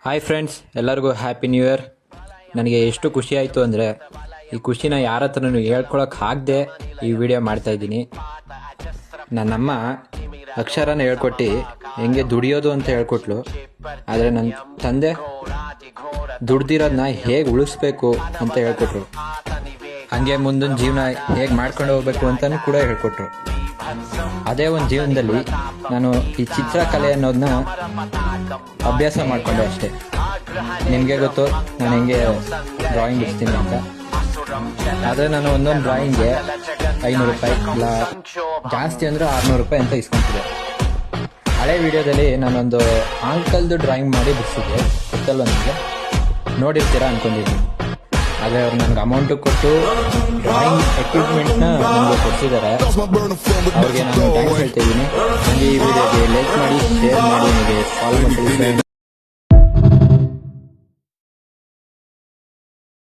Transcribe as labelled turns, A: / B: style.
A: Hi friends, ಎಲ್ಲರಿಗೂ happy new year. ನನಗೆ ಎಷ್ಟು ಖುಷಿ ಆಯಿತು ಅಂದರೆ ಈ ಖುಷಿನ ಯಾರ ಹತ್ರನೂ ಹೇಳ್ಕೊಳಕ್ಕೆ ಆಗದೆ ಈ ವಿಡಿಯೋ ಮಾಡ್ತಾಯಿದ್ದೀನಿ. ನನ್ನಮ್ಮ ಅಕ್ಷರನ ಹೇಳ್ಕೊಟ್ಟು ಹೆಂಗೆ ದುಡಿಯೋದು ಅಂತ ಹೇಳ್ಕೊಟ್ಲು. ಆದರೆ ನನ್ನ ತಂದೆ ದುಡ್ದಿರೋದನ್ನ ಹೇಗೆ ಉಳಿಸ್ಬೇಕು ಅಂತ ಹೇಳ್ಕೊಟ್ರು. ಹಾಗೆ ಮುಂದಿನ ಜೀವನ ಹೇಗೆ ಮಾಡ್ಕೊಂಡು ಹೋಗ್ಬೇಕು ಅಂತಲೂ ಕೂಡ ಹೇಳ್ಕೊಟ್ರು. ಅದೇ ಒಂದು ಜೀವನದಲ್ಲಿ ನಾನು ಈ ಚಿತ್ರಕಲೆ ಅನ್ನೋದನ್ನ ಅಭ್ಯಾಸ ಮಾಡಿಕೊಂಡೆ ಅಷ್ಟೇ. ನಿಮಗೆ ಗೊತ್ತು ನಾನು ಹೆಂಗೆ ಡ್ರಾಯಿಂಗ್ ಬಿಡ್ತೀನಿ ಅಂತ. ಆದರೆ ನಾನು ಒಂದೊಂದು ಡ್ರಾಯಿಂಗ್ಗೆ 500 ರೂಪಾಯಿ ಇಲ್ಲ ಜಾಸ್ತಿ ಅಂದರೆ 600 ರೂಪಾಯಿ ಅಂತ ಇಸ್ಕೊತಿದ್ದೆ. ಹಳೆ ವಿಡಿಯೋದಲ್ಲಿ ನಾನೊಂದು ಆಂಕಲ್ದು ಡ್ರಾಯಿಂಗ್ ಮಾಡಿ ಬಿಡಿಸಿದ್ದೆ, ಗೊತ್ತಲ್ವ ನನಗೆ, ನೋಡಿರ್ತೀರಾ ಅಂದ್ಕೊಂಡಿದ್ದೀನಿ. ಆದರೆ ಅವ್ರು ನನಗೆ ಅಮೌಂಟು ಕೊಟ್ಟು ಡ್ರಾಯಿಂಗ್ ಎಕ್ವಿಪ್ಮೆಂಟ್ನ ನನಗೆ ಕೊಡ್ತಿದ್ದಾರೆ. ಅವ್ರಿಗೆ ನಾನು ಥ್ಯಾಂಕ್ಸ್ ಹೇಳ್ತಾ ಇದ್ದೀನಿ. ನನಗೆ ಈ ವಿಡಿಯೋಗೆ ಲೈಕ್ ಮಾಡಿ, ಶೇರ್ ಮಾಡಿ, ನನಗೆ ಫಾಲೋ ಮಾಡಿ.